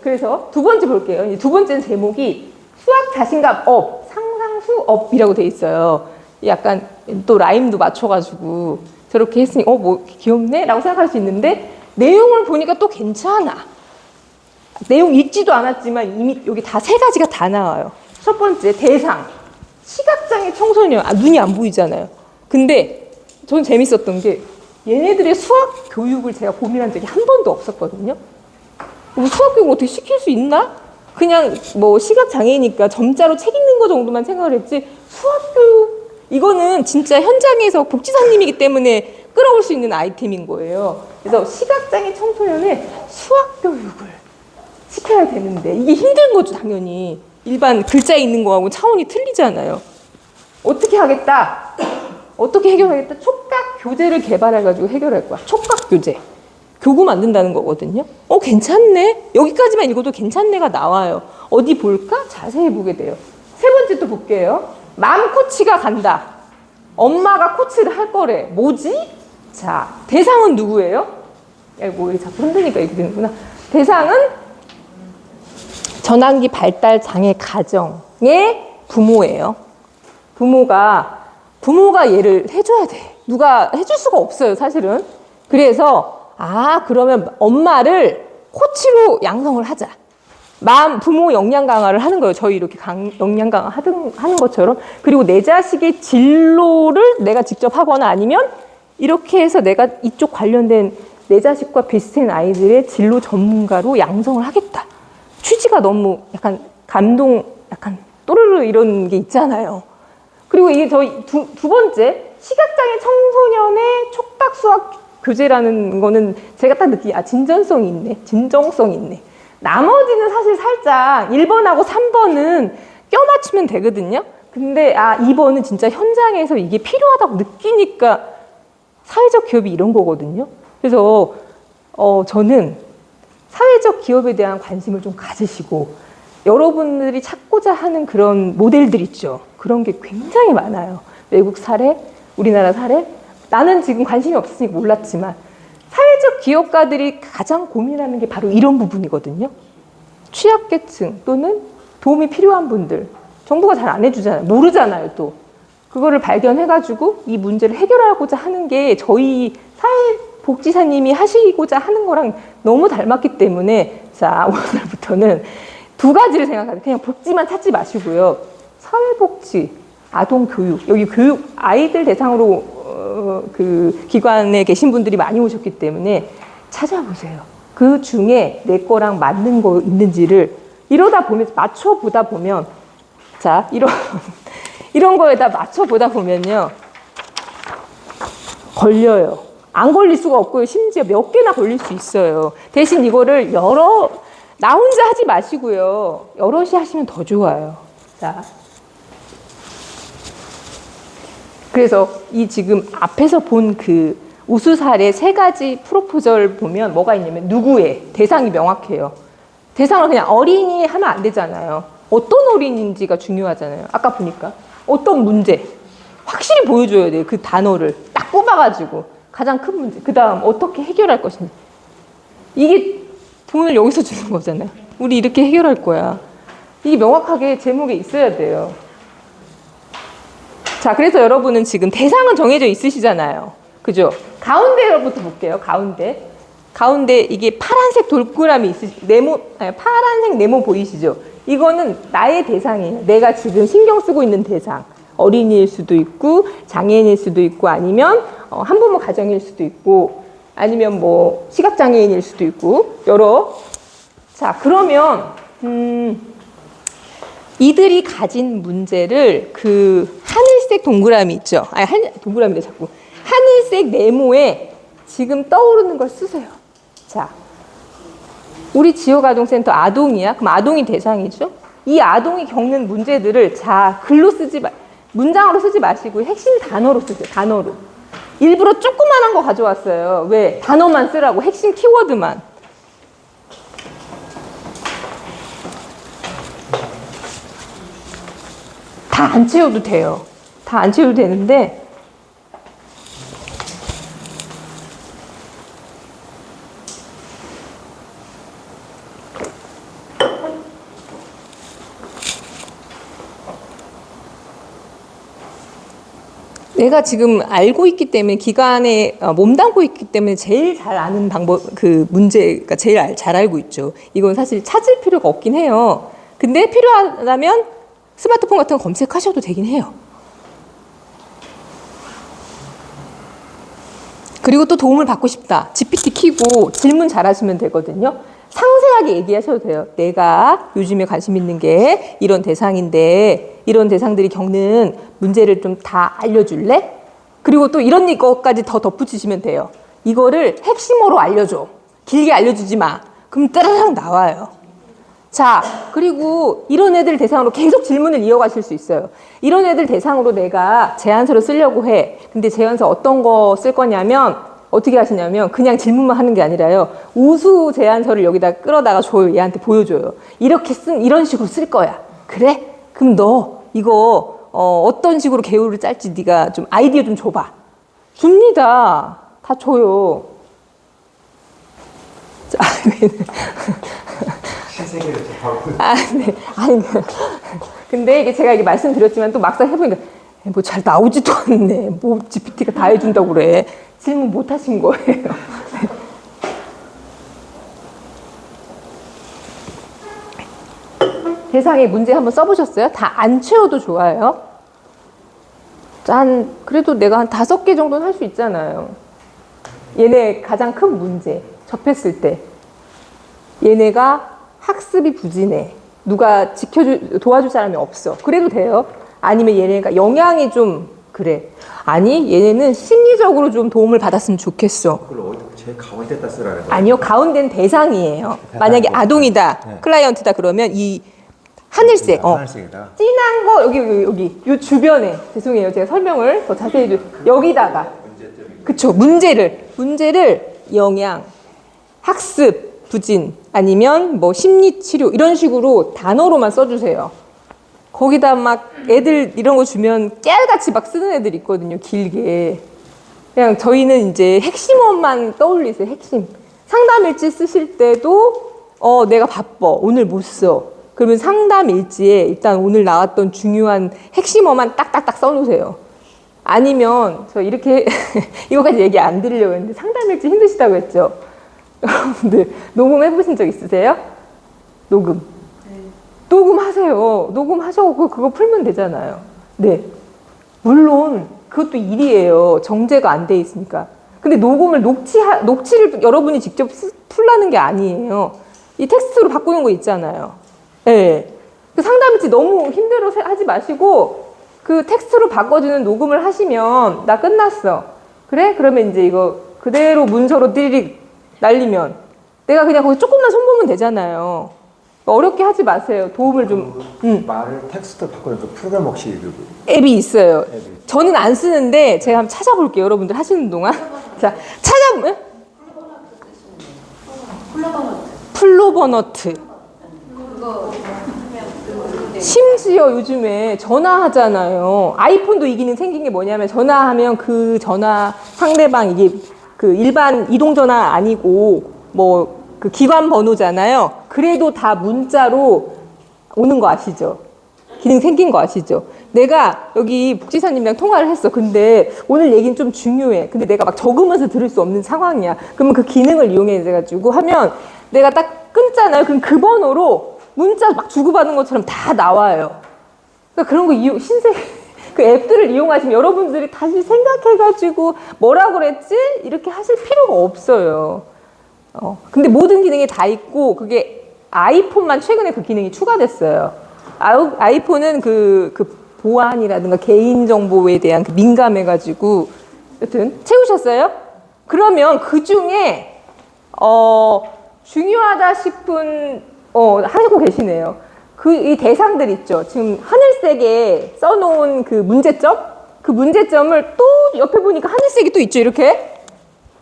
그래서 두 번째 볼게요. 두 번째는 제목이 수학 자신감 업, 상상수 업이라고 돼 있어요. 약간 또 라임도 맞춰가지고 저렇게 했으니 뭐 귀엽네? 라고 생각할 수 있는데 내용을 보니까 또 괜찮아. 내용 읽지도 않았지만 이미 여기 다 세 가지가 다 나와요. 첫 번째, 대상. 시각장애 청소년. 눈이 안 보이잖아요. 근데 저는 재밌었던 게 얘네들의 수학 교육을 제가 고민한 적이 한 번도 없었거든요. 수학 교육을 어떻게 시킬 수 있나? 그냥 뭐 시각장애니까 점자로 책 읽는 거 정도만 생각을 했지 수학 교육 이거는 진짜 현장에서 복지사님이기 때문에 끌어올 수 있는 아이템인 거예요. 그래서 시각장애 청소년의 수학 교육을 시켜야 되는데 이게 힘든 거죠, 당연히. 일반 글자 읽는 거하고 차원이 틀리잖아요. 어떻게 하겠다? 어떻게 해결하겠다? 촉각 교재를 개발해가지고 해결할 거야. 촉각 교재. 교구 만든다는 거거든요. 괜찮네. 여기까지만 읽어도 괜찮네가 나와요. 어디 볼까? 자세히 보게 돼요. 세 번째 또 볼게요. 맘 코치가 간다. 엄마가 코치를 할 거래. 뭐지? 자, 대상은 누구예요? 이거 자꾸 흔드니까 이렇게 되는구나. 대상은 전환기 발달 장애 가정의 부모예요. 부모가 얘를 해줘야 돼. 누가 해줄 수가 없어요, 사실은. 그래서 그러면 엄마를 코치로 양성을 하자. 부모 역량 강화를 하는 거예요. 저희 이렇게 역량 강화 하는 것처럼. 그리고 내 자식의 진로를 내가 직접 하거나 아니면 이렇게 해서 내가 이쪽 관련된 내 자식과 비슷한 아이들의 진로 전문가로 양성을 하겠다. 취지가 너무 약간 감동, 약간 또르르 이런 게 있잖아요. 그리고 이게 저희 두 번째, 시각장애 청소년의 촉각 수학 교재라는 거는 제가 딱 진정성이 있네. 나머지는 사실 살짝 1번하고 3번은 껴맞추면 되거든요. 근데 2번은 진짜 현장에서 이게 필요하다고 느끼니까 사회적 기업이 이런 거거든요. 그래서 저는 사회적 기업에 대한 관심을 좀 가지시고 여러분들이 찾고자 하는 그런 모델들 있죠. 그런 게 굉장히 많아요. 외국 사례, 우리나라 사례. 나는 지금 관심이 없으니까 몰랐지만 사회적 기업가들이 가장 고민하는 게 바로 이런 부분이거든요. 취약계층 또는 도움이 필요한 분들. 정부가 잘 안 해주잖아요. 모르잖아요, 또. 그거를 발견해가지고 이 문제를 해결하고자 하는 게 저희 사회복지사님이 하시고자 하는 거랑 너무 닮았기 때문에 자, 오늘부터는 두 가지를 생각하세요. 그냥 복지만 찾지 마시고요. 사회복지, 아동교육, 여기 교육 아이들 대상으로 그 기관에 계신 분들이 많이 오셨기 때문에 찾아보세요. 그 중에 내 거랑 맞는 거 있는지를 맞춰보다 보면 자, 이런 거에다 맞춰보다 보면요. 걸려요. 안 걸릴 수가 없고요. 심지어 몇 개나 걸릴 수 있어요. 대신 이거를 나 혼자 하지 마시고요. 여럿이 하시면 더 좋아요. 자. 그래서 이 지금 앞에서 본 그 우수 사례 세 가지 프로포절 보면 뭐가 있냐면 누구의 대상이 명확해요. 대상을 그냥 어린이 하면 안 되잖아요. 어떤 어린이인지가 중요하잖아요. 아까 보니까 어떤 문제 확실히 보여줘야 돼요. 그 단어를 딱 뽑아가지고 가장 큰 문제. 그 다음 어떻게 해결할 것인지. 이게 돈을 여기서 주는 거잖아요. 우리 이렇게 해결할 거야. 이게 명확하게 제목에 있어야 돼요. 자, 그래서 여러분은 지금 대상은 정해져 있으시잖아요. 그죠? 가운데로부터 볼게요. 가운데 이게 파란색 돌꾸라미 파란색 네모 보이시죠? 이거는 나의 대상이에요. 내가 지금 신경 쓰고 있는 대상. 어린이일 수도 있고 장애인일 수도 있고 아니면 한부모 가정일 수도 있고 아니면 뭐 시각장애인일 수도 있고 여러. 자, 그러면 이들이 가진 문제를 그 하늘색 동그라미 있죠? 동그라미래 자꾸. 하늘색 네모에 지금 떠오르는 걸 쓰세요. 자, 우리 지역아동센터 아동이야? 그럼 아동이 대상이죠? 이 아동이 겪는 문제들을 글로 문장으로 쓰지 마시고 핵심 단어로 쓰세요. 단어로. 일부러 조그만한 거 가져왔어요. 왜? 단어만 쓰라고. 핵심 키워드만. 다 안 채워도 돼요. 다 안 채워도 되는데 내가 지금 알고 있기 때문에 기관에 몸담고 있기 때문에 제일 잘 아는 방법 그 문제가 제일 잘 알고 있죠. 이건 사실 찾을 필요가 없긴 해요. 근데 필요하다면 스마트폰 같은 거 검색하셔도 되긴 해요. 그리고 또 도움을 받고 싶다. GPT 키고 질문 잘하시면 되거든요. 상세하게 얘기하셔도 돼요. 내가 요즘에 관심 있는 게 이런 대상인데 이런 대상들이 겪는 문제를 좀 다 알려줄래? 그리고 또 이런 것까지 더 덧붙이시면 돼요. 이거를 핵심어로 알려줘. 길게 알려주지 마. 그럼 따라랑 나와요. 자, 그리고 이런 애들 대상으로 계속 질문을 이어가실 수 있어요. 이런 애들 대상으로 내가 제안서를 쓰려고 해. 근데 제안서 어떤 거 쓸 거냐면 어떻게 하시냐면 그냥 질문만 하는 게 아니라요. 우수 제안서를 여기다 끌어다가 줘요. 얘한테 보여줘요. 이런 식으로 쓸 거야. 그래? 그럼 너 이거 어떤 식으로 개요를 짤지 네가 좀 아이디어 좀 줘봐. 줍니다. 다 줘요. 자, 네. 아니, 근데 이게 제가 이게 말씀드렸지만 또 막상 해보니까 뭐 잘 나오지도 않네. 뭐 GPT가 다 해준다고 그래. 질문 못 하신 거예요. 대상의 문제 한번 써보셨어요? 다 안 채워도 좋아요. 그래도 내가 한 5개 정도는 할 수 있잖아요. 얘네 가장 큰 문제 접했을 때 얘네가 학습이 부진해. 누가 도와줄 사람이 없어. 그래도 돼요. 아니면 얘네가 영향이 좀 그래. 아니 얘네는 심리적으로 좀 도움을 받았으면 좋겠어. 그걸 제일 가운데다 쓰라는 거예요? 아니요. 가운데는 대상이에요. 만약에 아동이다. 네. 클라이언트다 그러면 이 하늘색. 하늘색이다. 진한 거 여기 요 주변에 죄송해요. 제가 설명을 더 자세히 여기다가 그쵸. 문제를 영양, 학습, 부진 아니면 뭐 심리치료 이런 식으로 단어로만 써주세요. 거기다 막 애들 이런 거 주면 깨알같이 막 쓰는 애들 있거든요. 길게. 그냥 저희는 이제 핵심어만 떠올리세요. 핵심. 상담 일지 쓰실 때도 내가 바빠. 오늘 못 써. 그러면 상담 일지에 일단 오늘 나왔던 중요한 핵심어만 딱딱딱 써놓으세요. 아니면 저 이렇게 이거까지 얘기 안 드리려고 했는데 상담 일지 힘드시다고 했죠. 여러분들 녹음해 보신 적 있으세요? 녹음. 녹음하세요. 녹음하셔고 그거 풀면 되잖아요. 네. 물론 그것도 일이에요. 정제가 안 돼 있으니까. 근데 녹음을 녹취를 여러분이 직접 풀라는 게 아니에요. 이 텍스트로 바꾸는 거 있잖아요. 네. 그 상담일지 너무 힘들어 하지 마시고 그 텍스트로 바꿔주는 녹음을 하시면 나 끝났어. 그래? 그러면 이제 이거 그대로 문서로 띠리릭 날리면 내가 그냥 거기 조금만 손보면 되잖아요. 어렵게 하지 마세요. 도움을 좀. 말을 텍스트 바꾸는 그 프로그램 혹시 앱이 있어요. 저는 안 쓰는데 제가 한번 찾아볼게요. 여러분들 하시는 동안. 자, 플로버너트. 심지어 요즘에 전화하잖아요. 아이폰도 이 기능 생긴 게 뭐냐면 전화하면 그 전화 상대방 이게 그 일반 이동전화 아니고 뭐 그 기관 번호잖아요. 그래도 다 문자로 오는 거 아시죠? 기능 생긴 거 아시죠? 내가 여기 복지사님이랑 통화를 했어. 근데 오늘 얘기는 좀 중요해. 근데 내가 막 적으면서 들을 수 없는 상황이야. 그러면 그 기능을 이용해가지고 하면 내가 딱 끊잖아요. 그럼 그 번호로 문자 막 주고받는 것처럼 다 나와요. 그러니까 그런 거 그 앱들을 이용하시면 여러분들이 다시 생각해가지고 뭐라고 그랬지? 이렇게 하실 필요가 없어요. 근데 모든 기능이 다 있고 그게 아이폰만 최근에 그 기능이 추가됐어요. 아이폰은 그 보안이라든가 개인정보에 대한 그 민감해가지고 여튼 채우셨어요? 그러면 그 중에 중요하다 싶은 하시고 계시네요. 이 대상들 있죠. 지금 하늘색에 써놓은 그 문제점? 그 문제점을 또 옆에 보니까 하늘색이 또 있죠. 이렇게.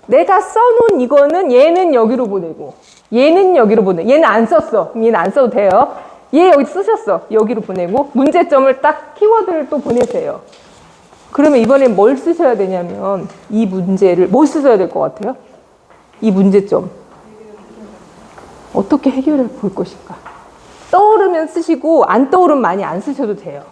내가 써놓은 이거는 얘는 여기로 보내고 얘는 여기로 보내고 얘는 안 썼어. 그럼 얘는 안 써도 돼요. 얘 여기 쓰셨어. 여기로 보내고 문제점을 딱 키워드를 또 보내세요. 그러면 이번엔 뭘 쓰셔야 되냐면 이 문제를 뭘 쓰셔야 될 것 같아요? 이 문제점. 어떻게 해결해 볼 것인가? 떠오르면 쓰시고 안 떠오르면 많이 안 쓰셔도 돼요.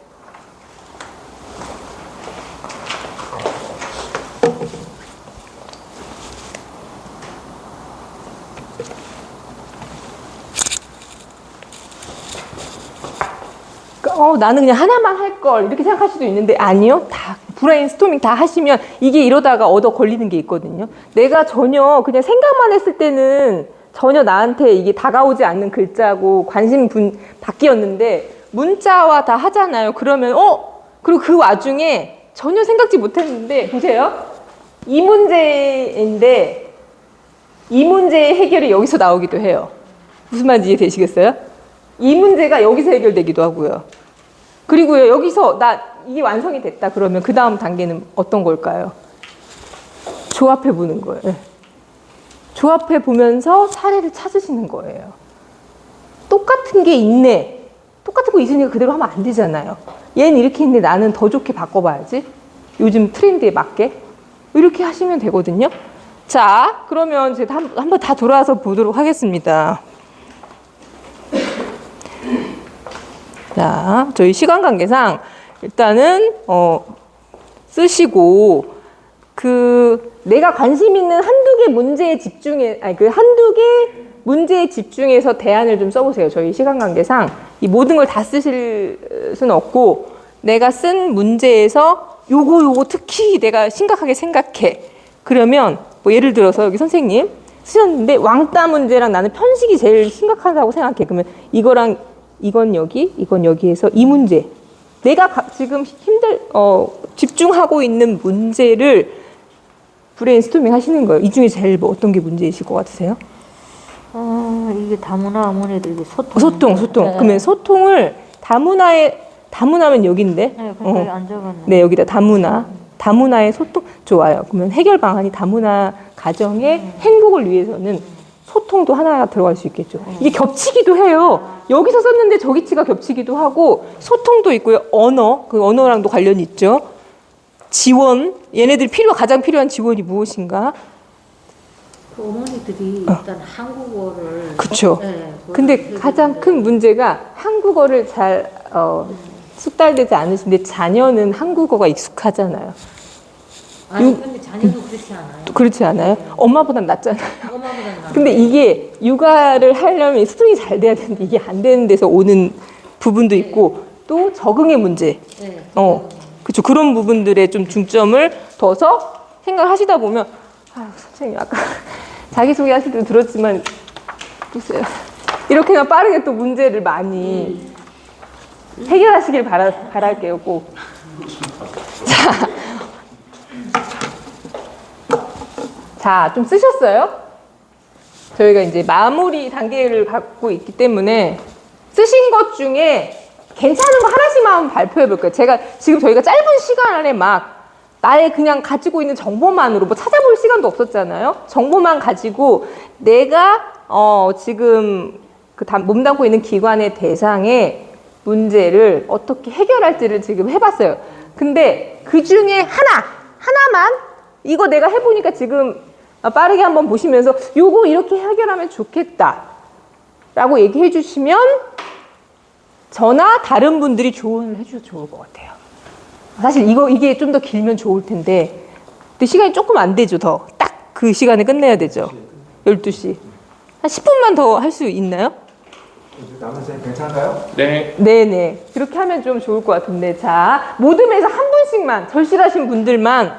나는 그냥 하나만 할 걸 이렇게 생각할 수도 있는데 아니요. 다 브레인스토밍 다 하시면 이게 이러다가 얻어 걸리는 게 있거든요. 내가 전혀 그냥 생각만 했을 때는 전혀 나한테 이게 다가오지 않는 글자고 관심 바뀌었는데 문자와 다 하잖아요. 그러면 그리고 그 와중에 전혀 생각지 못했는데 보세요. 이 문제인데 이 문제의 해결이 여기서 나오기도 해요. 무슨 말인지 이해되시겠어요? 이 문제가 여기서 해결되기도 하고요. 그리고요, 여기서 이게 완성이 됐다 그러면 그 다음 단계는 어떤 걸까요? 조합해 보는 거예요. 네. 조합해 보면서 사례를 찾으시는 거예요. 똑같은 게 있네. 똑같은 거 있으니까 그대로 하면 안 되잖아요. 얘는 이렇게 있는데 나는 더 좋게 바꿔봐야지. 요즘 트렌드에 맞게. 이렇게 하시면 되거든요. 자, 그러면 제가 한번 다 돌아와서 보도록 하겠습니다. 자, 저희 시간 관계상 일단은 쓰시고 내가 관심 있는 한두 개 문제에 집중해서 대안을 좀 써보세요. 저희 시간 관계상 이 모든 걸 다 쓰실 수는 없고 내가 쓴 문제에서 요거 특히 내가 심각하게 생각해. 그러면 뭐 예를 들어서 여기 선생님 쓰셨는데 왕따 문제랑 나는 편식이 제일 심각하다고 생각해. 그러면 이건 여기에서 이 문제. 내가 지금 집중하고 있는 문제를 브레인스토밍 하시는 거예요. 이 중에 제일 어떤 게 문제이실 것 같으세요? 이게 다문화 아무래도 이게 소통. 소통. 그러면 소통을 다문화면 여기인데. 네, 근데 안 적었네. 네, 여기다 다문화의 소통. 좋아요. 그러면 해결 방안이 다문화 가정의 행복을 위해서는 소통도 하나가 들어갈 수 있겠죠. 이게 겹치기도 해요. 여기서 썼는데 저기치가 겹치기도 하고 소통도 있고요. 그 언어랑도 관련이 있죠. 지원, 얘네들 가장 필요한 지원이 무엇인가? 그 어머니들이 일단 한국어를 그렇죠. 네, 근데 가장 큰 문제가 한국어를 잘 숙달되지 않으신데 자녀는 한국어가 익숙하잖아요. 근데 자녀도 그렇지 않아요. 그렇지 않아요? 엄마보단 낫잖아요. 엄마보다는 나. 근데 이게 육아를 하려면 수능이 잘 돼야 되는데 이게 안 되는 데서 오는 부분도 있고 또 적응의 문제. 네. 그렇죠. 그런 부분들에 좀 중점을 둬서 생각을 하시다 보면 선생님 아까 자기소개 하실 때 들었지만 보세요. 이렇게나 빠르게 또 문제를 많이 해결하시길 바랄게요. 꼭. 자, 좀 쓰셨어요? 저희가 이제 마무리 단계를 갖고 있기 때문에 쓰신 것 중에 괜찮은 거 하나씩만 한번 발표해 볼게요. 저희가 짧은 시간 안에 나의 그냥 가지고 있는 정보만으로 찾아볼 시간도 없었잖아요. 정보만 가지고 내가 지금 몸담고 있는 기관의 대상의 문제를 어떻게 해결할지를 지금 해봤어요. 근데 그 중에 하나만 이거 내가 해보니까 지금 빠르게 한번 보시면서 요거 이렇게 해결하면 좋겠다 라고 얘기해 주시면 저나 다른 분들이 조언을 해주셔도 좋을 것 같아요. 사실 이게 좀 더 길면 좋을 텐데, 근데 시간이 조금 안 되죠, 더. 딱 그 시간에 끝내야 되죠. 12시. 한 10분만 더 할 수 있나요? 남은 선생님 괜찮은가요? 네. 네네. 그렇게 하면 좀 좋을 것 같은데. 자, 모둠에서 한 분씩만, 절실하신 분들만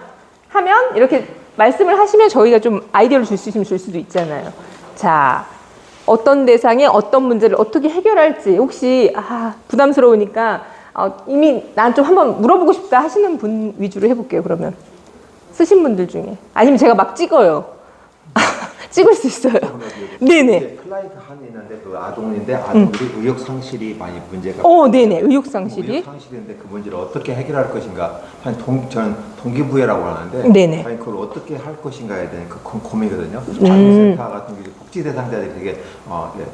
하면 이렇게 말씀을 하시면 저희가 좀 아이디어를 줄 수 있으면 줄 수도 있잖아요. 자, 어떤 대상에 어떤 문제를 어떻게 해결할지 혹시 부담스러우니까 이미 난 좀 한번 물어보고 싶다 하시는 분 위주로 해볼게요. 그러면 쓰신 분들 중에 아니면 제가 막 찍어요. 찍을 수 있어요. 네네. 클라이언트 한이 있는데 그 아동인데 아동들이 의욕 상실이 많이 문제가. 네네. 의욕 상실이. 의욕 상실인데 그 문제를 어떻게 해결할 것인가. 저는 동기부여라고 하는데. 네네. 아니 그걸 어떻게 할 것인가에 대한 그 고민이거든요. 자유센터 같은 게 복지 대상자들이 되게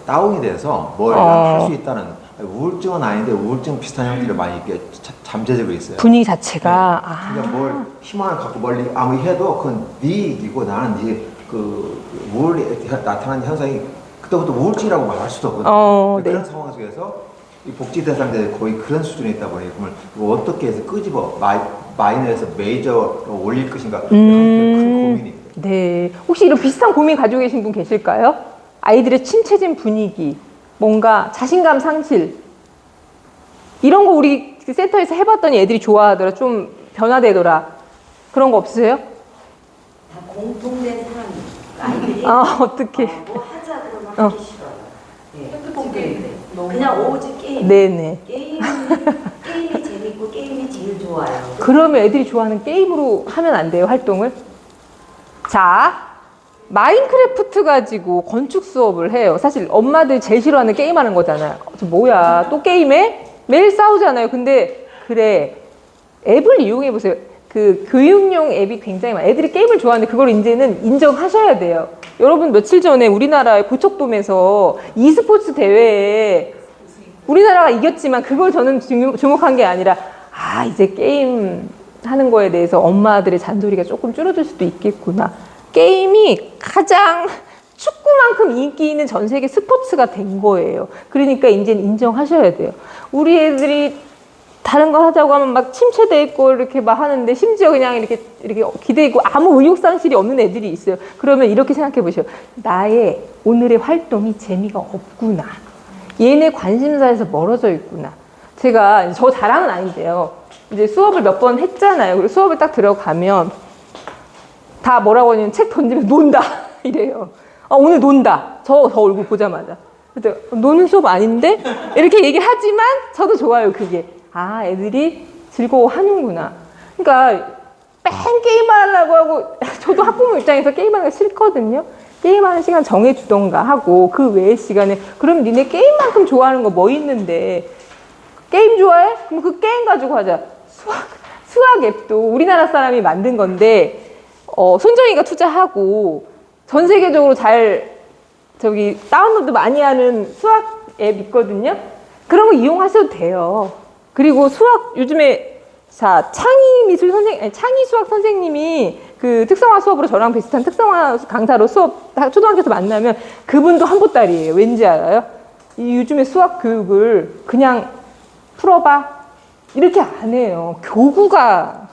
다운이 돼서 뭘 할 수 있다는 우울증은 아닌데 우울증 비슷한 형태를 많이 이렇게 잠재되고 있어요. 분위기 자체가. 그러니까 뭘 희망을 갖고 멀리 아무리 해도 그건 네 일이고 나는 그 우울이 나타나는 현상이 그때부터 우울증이라고 말할 수도 없거든요. 그런 상황 속에서 이 복지 대상자들이 거의 그런 수준에 있다 보니 그러면 이거 어떻게 해서 끄집어 마이너에서 메이저로 올릴 것인가 큰 고민이 있어요. 네. 혹시 이런 비슷한 고민 가지고 계신 분 계실까요? 아이들의 침체된 분위기, 뭔가 자신감 상실 이런 거 우리 센터에서 해봤더니 애들이 좋아하더라, 좀 변화되더라. 그런 거 없으세요? 다 공통된 사람이 아이들이 어떻게? 뭐 하자 그러면 하기 싫어요. 핸드폰 게임. 그냥 오직 게임. 네네. 게임이 재밌고 게임이 제일 좋아요. 그러면 애들이 좋아하는 게임으로 하면 안 돼요, 활동을? 자, 마인크래프트 가지고 건축 수업을 해요. 사실 엄마들 제일 싫어하는 게임하는 거잖아요. 저 뭐야, 또 게임해? 매일 싸우잖아요. 근데 그래, 앱을 이용해 보세요. 그 교육용 앱이 굉장히 많아요. 애들이 게임을 좋아하는데 그걸 이제는 인정하셔야 돼요. 여러분 며칠 전에 우리나라의 고척돔에서 e스포츠 대회에 우리나라가 이겼지만 그걸 저는 주목한 게 아니라 이제 게임 하는 거에 대해서 엄마들의 잔소리가 조금 줄어들 수도 있겠구나. 게임이 가장 축구만큼 인기 있는 전 세계 스포츠가 된 거예요. 그러니까 이제는 인정하셔야 돼요. 우리 애들이 다른 거 하자고 하면 막 침체돼 있고 이렇게 막 하는데 심지어 그냥 이렇게 기대 있고 아무 의욕 상실이 없는 애들이 있어요. 그러면 이렇게 생각해 보세요. 나의 오늘의 활동이 재미가 없구나. 얘네 관심사에서 멀어져 있구나. 제가 저 자랑은 아닌데요. 이제 수업을 몇 번 했잖아요. 그리고 수업을 딱 들어가면 다 뭐라고 하냐면 책 던지면 논다 이래요. 오늘 논다. 저 얼굴 보자마자. 그때 노는 수업 아닌데? 이렇게 얘기를 하지만 저도 좋아요, 그게. 애들이 즐거워하는구나. 그러니까 뺑 게임하려고 하고 저도 학부모 입장에서 게임하는 거 싫거든요. 게임하는 시간 정해주던가 하고 그 외의 시간에 그럼 니네 게임만큼 좋아하는 거 뭐 있는데 게임 좋아해? 그럼 그 게임 가지고 하자. 수학 앱도 우리나라 사람이 만든 건데 손정이가 투자하고 전 세계적으로 잘 다운로드 많이 하는 수학 앱 있거든요. 그런 거 이용하셔도 돼요. 그리고 수학 요즘에 창의 수학 선생님이 그 특성화 수업으로 저랑 비슷한 특성화 강사로 초등학교에서 만나면 그분도 한보따리예요. 왠지 알아요? 요즘에 수학 교육을 그냥 풀어봐 이렇게 안 해요. 교구가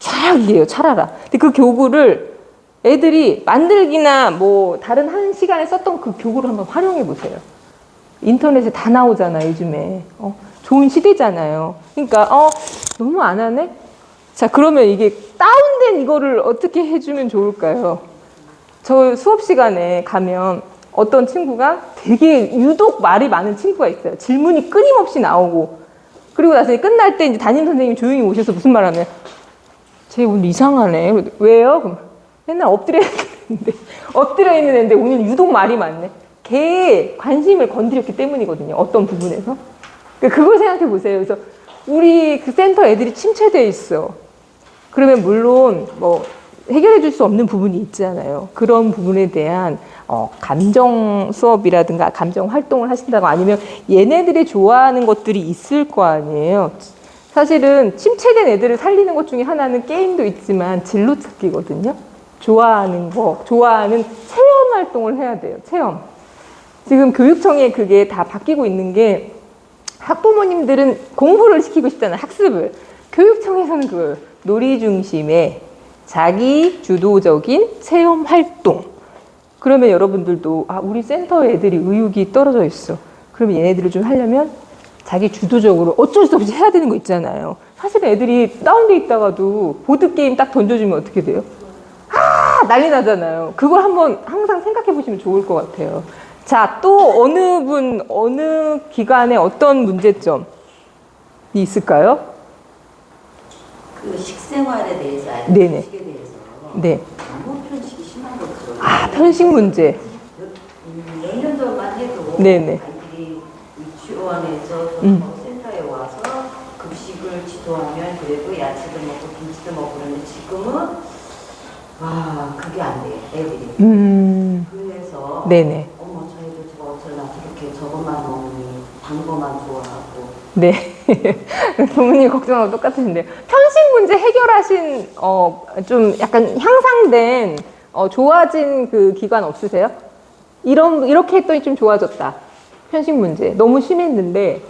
철학이에요. 철학아. 근데 그 교구를 애들이 만들기나 뭐 다른 한 시간에 썼던 그 교구를 한번 활용해 보세요. 인터넷에 다 나오잖아요. 요즘에. 좋은 시대잖아요. 그러니까 너무 안 하네? 자, 그러면 이게 다운된 이거를 어떻게 해주면 좋을까요? 저 수업 시간에 가면 어떤 친구가 되게 유독 말이 많은 친구가 있어요. 질문이 끊임없이 나오고 그리고 나서 끝날 때 이제 담임 선생님이 조용히 오셔서 무슨 말 하면 쟤 오늘 이상하네. 왜요? 그럼 맨날 엎드려 있는 애인데 오늘 유독 말이 많네. 걔의 관심을 건드렸기 때문이거든요. 어떤 부분에서. 그걸 생각해 보세요. 그래서 우리 그 센터 애들이 침체돼 있어. 그러면 물론 뭐 해결해 줄 수 없는 부분이 있잖아요. 그런 부분에 대한 감정 수업이라든가 감정 활동을 하신다고 아니면 얘네들이 좋아하는 것들이 있을 거 아니에요. 사실은 침체된 애들을 살리는 것 중에 하나는 게임도 있지만 진로 찾기거든요. 좋아하는 체험 활동을 해야 돼요. 체험. 지금 교육청에 그게 다 바뀌고 있는 게 학부모님들은 공부를 시키고 싶잖아요. 학습을. 교육청에서는 그걸 놀이 중심의 자기 주도적인 체험 활동. 그러면 여러분들도 우리 센터 애들이 의욕이 떨어져 있어. 그러면 얘네들을 좀 하려면 자기 주도적으로 어쩔 수 없이 해야 되는 거 있잖아요. 사실 애들이 다운돼 있다가도 보드게임 딱 던져주면 어떻게 돼요? 난리 나잖아요. 그걸 한번 항상 생각해 보시면 좋을 것 같아요. 자, 또 어느 기관에 어떤 문제점이 있을까요? 그 식생활에 대해서 네네. 식에 대해서 네. 너무 편식이 심한 것 같아요. 편식 문제. 몇 년 전만 해도 네네. 아이들이 유치원에서 센터에 와서 급식을 지도하면 그래도 야채도 먹고 김치도 먹고 그러는데 지금은 그게 안 돼요, 애들이. 그래서 네네. 어머 저희도 저거 어쩌나 저렇게 저것만 먹니 단 거만 좋아하고. 네. 부모님 걱정하고 똑같으신데요. 편식 문제 해결하신 좀 약간 향상된 좋아진 그 기관 없으세요? 이렇게 했더니 좀 좋아졌다. 편식 문제 너무 심했는데.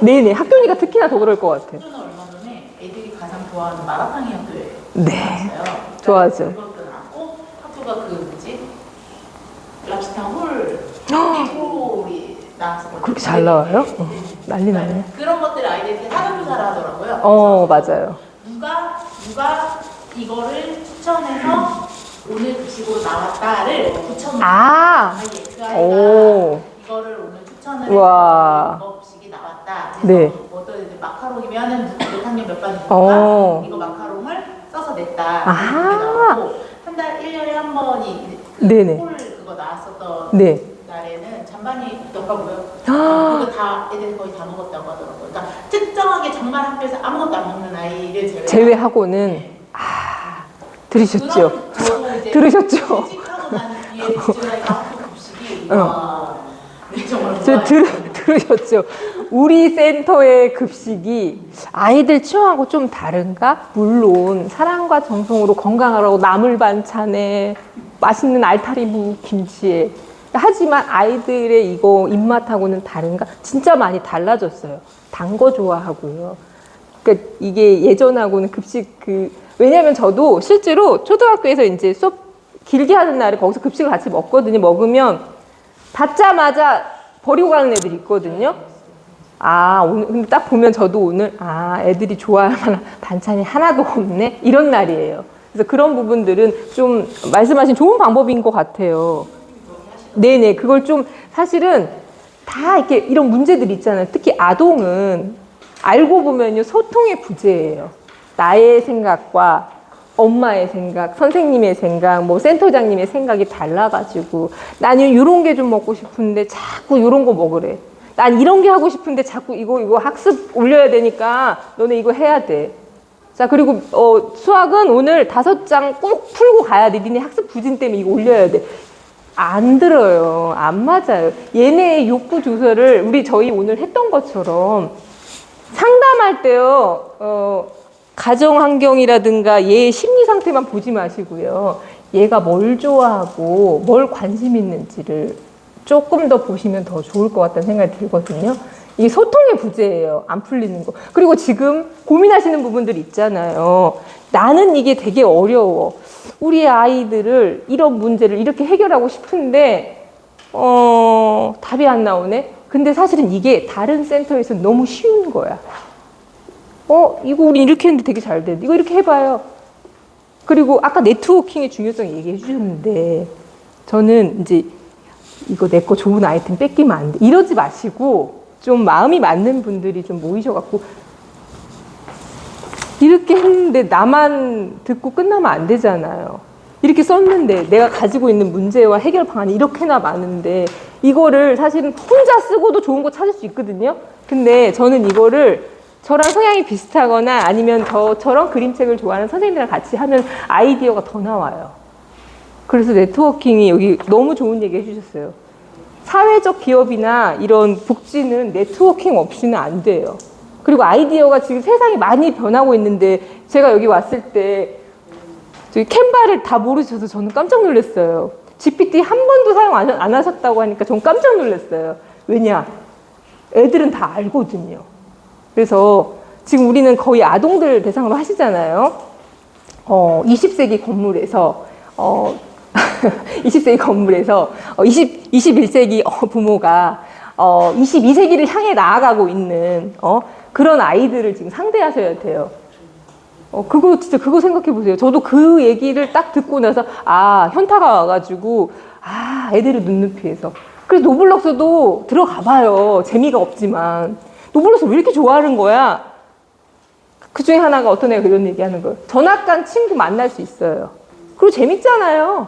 네네. 학교니까 특히나 더 그럴 것 같아요. 학교는 얼마 전에 애들이 가장 좋아하는 마라탕이 학교에 네. 나왔어요. 좋아하죠. 그것도 나왔고 학교가 그 뭐지 랍스타 홀이 나왔었거든요. 그렇게 잘 나와요? 난리 나네. 그런 것들 아이들이 사전조사를 하더라고요. 맞아요. 누가 이거를 추천해서 오늘 급식으로 나왔다를 붙여놓은 그 아이가 이거를 오늘 추천을 해서 이거 급식이 나왔다. 그래서 네. 어떤 이제 마카롱이면은 몇 학년 몇 반이니까 이거 마카롱을 써서 냈다. 이렇게 나오고 한 달 1년에 한 번이 네네. 홀 그거 나왔었던 네. 날에는 잔반이 넣었고요. 그거 다 애들 거의 다 먹었다고 하더라고요. 그러니까 특정하게 정말 학교에서 아무것도 안 먹는 아이를 제외하고는 들으셨죠? 들으셨죠? 퇴직하고 난 뒤에 집에서 학교 급식이 네, 정말 들으셨죠? 우리 센터의 급식이 아이들 취향하고 좀 다른가? 물론 사랑과 정성으로 건강하라고 나물 반찬에 맛있는 알타리무 김치에 하지만 아이들의 이거 입맛하고는 다른가? 진짜 많이 달라졌어요. 단 거 좋아하고요. 그러니까 이게 예전하고는 급식 왜냐면 저도 실제로 초등학교에서 이제 수업 길게 하는 날에 거기서 급식을 같이 먹거든요. 먹으면 받자마자 버리고 가는 애들이 있거든요. 오늘 근데 딱 보면 저도 오늘 애들이 좋아할 만한 반찬이 하나도 없네 이런 날이에요. 그래서 그런 부분들은 좀 말씀하신 좋은 방법인 것 같아요. 네네, 그걸 좀 사실은 다 이렇게 이런 문제들이 있잖아요. 특히 아동은 알고 보면요 소통의 부재예요. 나의 생각과 엄마의 생각, 선생님의 생각, 뭐 센터장님의 생각이 달라가지고 나는 이런 게 좀 먹고 싶은데 자꾸 이런 거 먹으래. 난 이런 게 하고 싶은데 자꾸 이거 학습 올려야 되니까 너네 이거 해야 돼. 자, 그리고 수학은 오늘 5장 꼭 풀고 가야 돼. 니네 학습 부진 때문에 이거 올려야 돼. 안 들어요. 안 맞아요. 얘네의 욕구 조절을 저희 오늘 했던 것처럼 상담할 때요. 가정 환경이라든가 얘의 심리 상태만 보지 마시고요. 얘가 뭘 좋아하고 뭘 관심 있는지를 조금 더 보시면 더 좋을 것 같다는 생각이 들거든요. 이게 소통의 부재예요. 안 풀리는 거. 그리고 지금 고민하시는 부분들 있잖아요. 나는 이게 되게 어려워. 우리 아이들을 이런 문제를 이렇게 해결하고 싶은데 답이 안 나오네. 근데 사실은 이게 다른 센터에서 너무 쉬운 거야. 이거 우리 이렇게 했는데 되게 잘 되는데 이거 이렇게 해봐요. 그리고 아까 네트워킹의 중요성 얘기해 주셨는데 저는 이제 이거 내 거 좋은 아이템 뺏기면 안 돼. 이러지 마시고 좀 마음이 맞는 분들이 좀 모이셔갖고 이렇게 했는데 나만 듣고 끝나면 안 되잖아요. 이렇게 썼는데 내가 가지고 있는 문제와 해결 방안이 이렇게나 많은데 이거를 사실은 혼자 쓰고도 좋은 거 찾을 수 있거든요. 근데 저는 이거를 저랑 성향이 비슷하거나 아니면 저처럼 그림책을 좋아하는 선생님들이랑 같이 하면 아이디어가 더 나와요. 그래서 네트워킹이 여기 너무 좋은 얘기 해주셨어요. 사회적 기업이나 이런 복지는 네트워킹 없이는 안 돼요. 그리고 아이디어가 지금 세상이 많이 변하고 있는데 제가 여기 왔을 때 저희 캔바를 다 모르셔서 저는 깜짝 놀랐어요. GPT 한 번도 사용 안 하셨다고 하니까 전 깜짝 놀랐어요. 왜냐? 애들은 다 알거든요. 그래서 지금 우리는 거의 아동들 대상으로 하시잖아요. 20세기 건물에서 20세기 건물에서 21세기 부모가 22세기를 향해 나아가고 있는 그런 아이들을 지금 상대하셔야 돼요. 그거 진짜 그거 생각해 보세요. 저도 그 얘기를 딱 듣고 나서 현타가 와가지고 애들의 눈높이에서. 그래서 노블럭스도 들어가 봐요. 재미가 없지만 노블럭스 왜 이렇게 좋아하는 거야? 그 중에 하나가 어떤 애가 이런 얘기하는 거예요. 전학간 친구 만날 수 있어요. 그리고 재밌잖아요.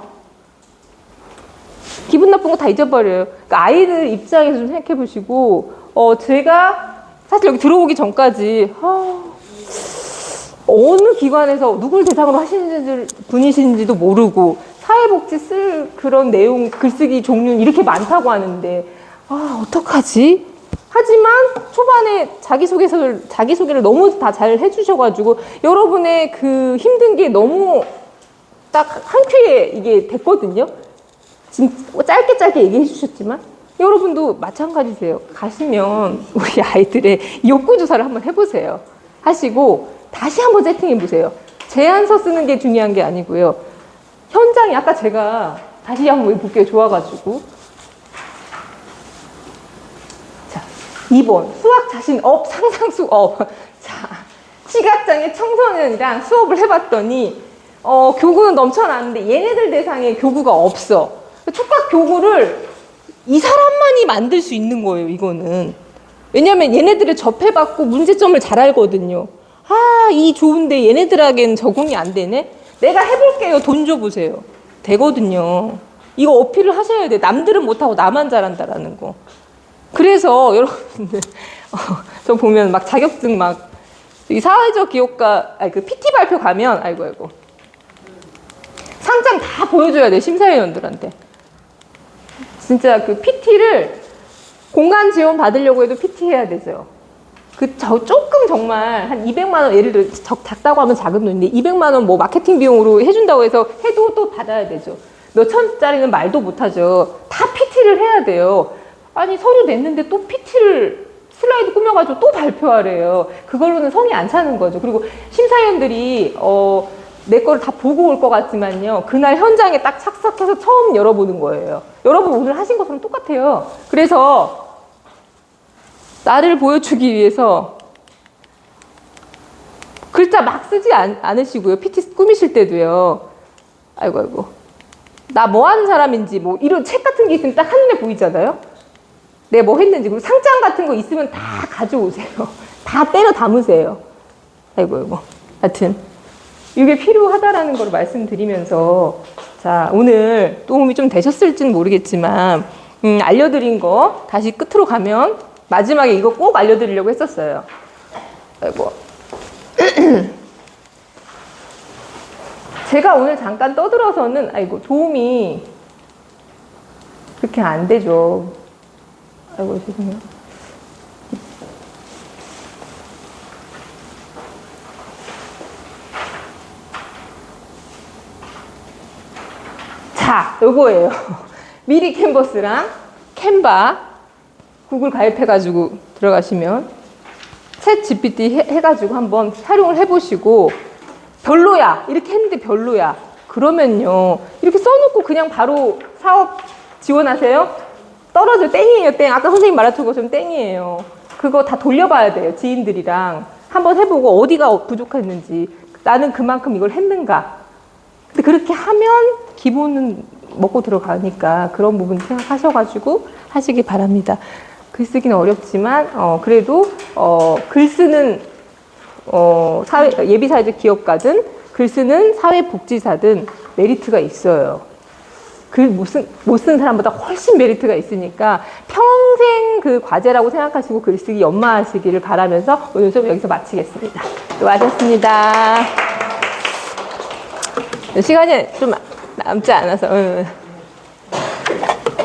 기분 나쁜 거 다 잊어버려요. 그러니까 아이들 입장에서 좀 생각해 보시고, 제가 사실 여기 들어오기 전까지, 어느 기관에서 누굴 대상으로 하시는 분이신지도 모르고, 사회복지 쓸 그런 내용, 글쓰기 종류는 이렇게 많다고 하는데, 어떡하지? 하지만 초반에 자기소개를 너무 다 잘 해주셔가지고, 여러분의 그 힘든 게 너무 딱 한 큐에 이게 됐거든요. 짧게 얘기해 주셨지만 여러분도 마찬가지세요. 가시면 우리 아이들의 욕구 조사를 한번 해보세요. 하시고 다시 한번 세팅해 보세요. 제안서 쓰는 게 중요한 게 아니고요. 현장에 아까 제가 다시 한번 볼게요. 좋아가지고 자 2번 수학 자신 업 상상수 업. 자 시각장애 청소년이랑 수업을 해봤더니 교구는 넘쳐나는데 얘네들 대상의 교구가 없어. 촉각 교구를 이 사람만이 만들 수 있는 거예요, 이거는. 왜냐면 얘네들을 접해봤고 문제점을 잘 알거든요. 이 좋은데 얘네들에게는 적응이 안 되네? 내가 해볼게요. 돈 줘보세요. 되거든요. 이거 어필을 하셔야 돼. 남들은 못하고 나만 잘한다라는 거. 그래서 여러분들, 저 보면 막 자격증 이 사회적 기업가, 그 PT 발표 가면, 아이고. 상장 다 보여줘야 돼, 심사위원들한테. 진짜 그 PT를 공간 지원 받으려고 해도 PT 해야 되죠. 조금 정말 한 200만 원, 예를 들어 작다고 하면 작은 돈인데 200만 원 뭐 마케팅 비용으로 해준다고 해서 해도 또 받아야 되죠. 몇 천짜리는 말도 못하죠. 다 PT를 해야 돼요. 아니 서류 냈는데 또 PT를 슬라이드 꾸며가지고 또 발표하래요. 그걸로는 성이 안 차는 거죠. 그리고 심사위원들이 내 거를 다 보고 올 것 같지만요. 그날 현장에 딱 착석해서 처음 열어보는 거예요. 여러분 오늘 하신 것처럼 똑같아요. 그래서 나를 보여주기 위해서 글자 막 쓰지 않으시고요. PT 꾸미실 때도요. 아이고. 나 뭐 하는 사람인지 뭐 이런 책 같은 게 있으면 딱 한눈에 보이잖아요. 내가 뭐 했는지. 그리고 상장 같은 거 있으면 다 가져오세요. 다 때려 담으세요. 아이고. 하여튼 이게 필요하다라는 걸 말씀드리면서 자 오늘 도움이 좀 되셨을지는 모르겠지만 알려드린 거 다시 끝으로 가면 마지막에 이거 꼭 알려드리려고 했었어요. 아이고. 제가 오늘 잠깐 떠들어서는 도움이 그렇게 안 되죠. 아이고 죄송해요. 자, 요거예요. 미리 캔버스랑 캔바 구글 가입해가지고 들어가시면 챗 GPT 해가지고 한번 활용을 해보시고 별로야 이렇게 했는데 별로야 그러면요 이렇게 써놓고 그냥 바로 사업 지원하세요? 떨어져 땡이에요. 땡. 아까 선생님 말했던 것처럼 땡이에요. 그거 다 돌려봐야 돼요. 지인들이랑 한번 해보고 어디가 부족했는지 나는 그만큼 이걸 했는가. 근데 그렇게 하면 기본은 먹고 들어가니까 그런 부분 생각하셔가지고 하시기 바랍니다. 글쓰기는 어렵지만 그래도 글 쓰는 예비사회적 기업가든 글 쓰는 사회복지사든 메리트가 있어요. 글 못 쓰는 사람보다 훨씬 메리트가 있으니까 평생 그 과제라고 생각하시고 글쓰기 연마하시기를 바라면서 오늘 수업 여기서 마치겠습니다. 수고하셨습니다. 시간이 좀 남지 않아서.